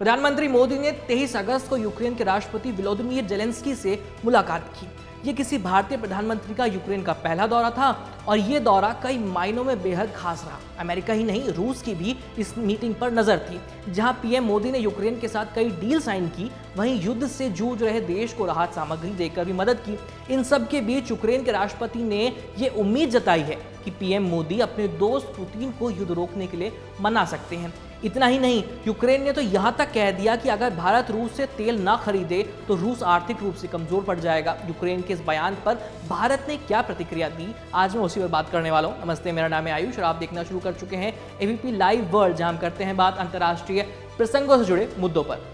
प्रधानमंत्री मोदी ने 23 अगस्त को यूक्रेन के राष्ट्रपति वोलोदिमीर जेलेंस्की से मुलाकात की। ये किसी भारतीय प्रधानमंत्री का यूक्रेन का पहला दौरा था और ये दौरा कई मायनों में बेहद खास रहा। अमेरिका ही नहीं, रूस की भी इस मीटिंग पर नजर थी। जहां पीएम मोदी ने यूक्रेन के साथ कई डील साइन की, वहीं युद्ध से जूझ रहे देश को राहत सामग्री देकर भी मदद की। इन सब के बीच यूक्रेन के राष्ट्रपति ने ये उम्मीद जताई है कि पीएम मोदी अपने दोस्त पुतिन को युद्ध रोकने के लिए मना सकते हैं। इतना ही नहीं, यूक्रेन ने तो यहां तक कह दिया कि अगर भारत रूस से तेल ना खरीदे तो रूस आर्थिक रूप से कमजोर पड़ जाएगा। यूक्रेन के इस बयान पर भारत ने क्या प्रतिक्रिया दी, आज मैं उसी पर बात करने वाला हूं। नमस्ते, मेरा नाम है आयुष और आप देखना शुरू कर चुके हैं एबीपी लाइव वर्ल्ड, जहां हम करते हैं बात अंतर्राष्ट्रीय प्रसंगों से जुड़े मुद्दों पर।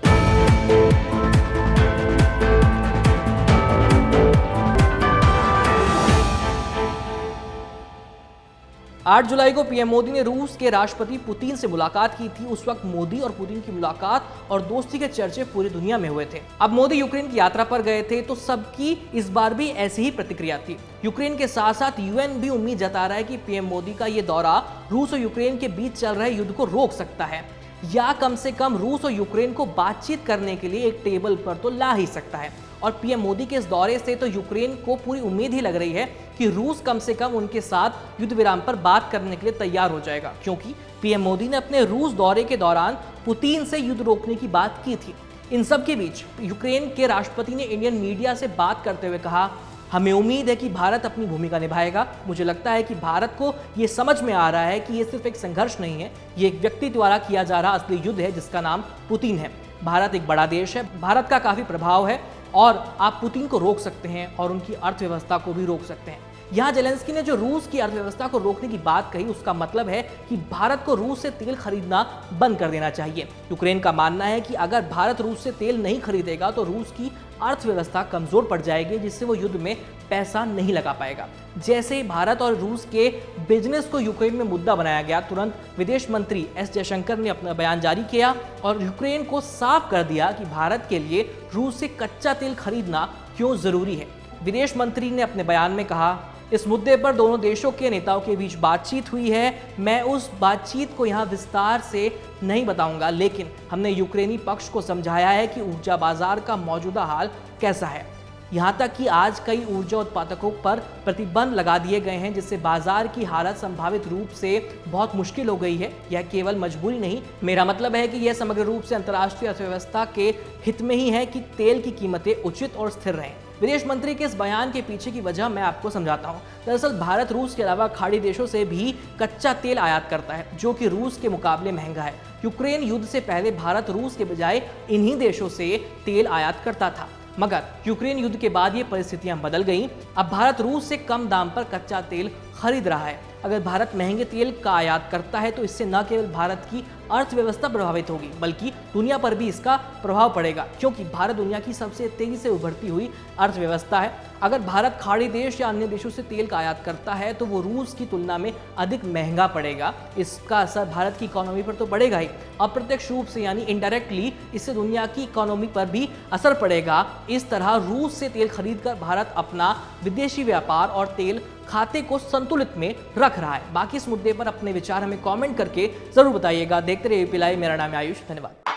8 जुलाई को पीएम मोदी ने रूस के राष्ट्रपति पुतिन से मुलाकात की थी। उस वक्त मोदी और पुतिन की मुलाकात और दोस्ती के चर्चे पूरी दुनिया में हुए थे। अब मोदी यूक्रेन की यात्रा पर गए थे तो सबकी इस बार भी ऐसी ही प्रतिक्रिया थी। यूक्रेन के साथ साथ यूएन भी उम्मीद जता रहा है कि पीएम मोदी का ये दौरा रूस और यूक्रेन के बीच चल रहे युद्ध को रोक सकता है, या कम से कम रूस और यूक्रेन को बातचीत करने के लिए एक टेबल पर तो ला ही सकता है। और पीएम मोदी के इस दौरे से तो यूक्रेन को पूरी उम्मीद ही लग रही है कि रूस कम से कम उनके साथ युद्ध विराम पर बात करने के लिए तैयार हो जाएगा, क्योंकि पीएम मोदी ने अपने रूस दौरे के दौरान पुतिन से युद्ध रोकने की बात की थी। इन सब के बीच यूक्रेन के राष्ट्रपति ने इंडियन मीडिया से बात करते हुए कहा, हमें उम्मीद है कि भारत अपनी भूमिका निभाएगा। मुझे लगता है कि भारत को ये समझ में आ रहा है कि ये सिर्फ एक संघर्ष नहीं है, ये एक व्यक्ति द्वारा किया जा रहा असली युद्ध है जिसका नाम पुतिन है। भारत एक बड़ा देश है, भारत का काफी प्रभाव है और आप पुतिन को रोक सकते हैं और उनकी अर्थव्यवस्था को भी रोक सकते हैं। यहाँ जेलेंस्की ने जो रूस की अर्थव्यवस्था को रोकने की बात कही, उसका मतलब है कि भारत को रूस से तेल खरीदना बंद कर देना चाहिए। यूक्रेन का मानना है कि अगर भारत रूस से तेल नहीं खरीदेगा तो रूस की अर्थव्यवस्था कमजोर पड़ जाएगी, जिससे वो युद्ध में पैसा नहीं लगा पाएगा। जैसे ही भारत और रूस के बिजनेस को यूक्रेन में मुद्दा बनाया गया, तुरंत विदेश मंत्री एस जयशंकर ने अपना बयान जारी किया और यूक्रेन को साफ कर दिया कि भारत के लिए रूस से कच्चा तेल खरीदना क्यों जरूरी है। विदेश मंत्री ने अपने बयान में कहा, इस मुद्दे पर दोनों देशों के नेताओं के बीच बातचीत हुई है। मैं उस बातचीत को यहाँ विस्तार से नहीं बताऊंगा, लेकिन हमने यूक्रेनी पक्ष को समझाया है कि ऊर्जा बाजार का मौजूदा हाल कैसा है। यहाँ तक कि आज कई ऊर्जा उत्पादकों पर प्रतिबंध लगा दिए गए हैं, जिससे बाजार की हालत संभावित रूप से बहुत मुश्किल हो गई है। यह केवल मजबूरी नहीं, मेरा मतलब है कि यह समग्र रूप से अंतर्राष्ट्रीय अर्थव्यवस्था के हित में ही है कि तेल की कीमतें उचित और स्थिर रहें। विदेश मंत्री के इस बयान के पीछे की वजह मैं आपको समझाता हूं। दरअसल भारत रूस के अलावा खाड़ी देशों से भी कच्चा तेल आयात करता है, जो कि रूस के मुकाबले महंगा है। यूक्रेन युद्ध से पहले भारत रूस के बजाय इन्हीं देशों से तेल आयात करता था, मगर यूक्रेन युद्ध के बाद ये परिस्थितियां बदल गईं। अब भारत रूस से कम दाम पर कच्चा तेल खरीद रहा है। अगर भारत महंगे तेल का आयात करता है तो इससे न केवल भारत की अर्थव्यवस्था प्रभावित होगी, बल्कि दुनिया पर भी इसका प्रभाव पड़ेगा, क्योंकि भारत दुनिया की सबसे तेजी से उभरती हुई अर्थव्यवस्था है। अगर भारत खाड़ी देश या अन्य देशों से तेल का आयात करता है तो वो रूस की तुलना में अधिक महंगा पड़ेगा। इसका असर भारत की इकोनॉमी पर तो पड़ेगा ही, अप्रत्यक्ष रूप से यानी इनडायरेक्टली इससे दुनिया की इकोनॉमी पर भी असर पड़ेगा। इस तरह रूस से तेल खरीदकर भारत अपना विदेशी व्यापार और तेल खाते को संतुलित में रख रहा है। बाकी इस मुद्दे पर अपने विचार हमें कमेंट करके जरूर बताइएगा। देखते रहिए एबीपी लाइव, मेरा नाम है आयुष, धन्यवाद।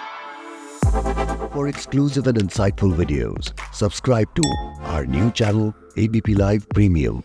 For exclusive and insightful videos, subscribe to our new channel ABP Live Premium.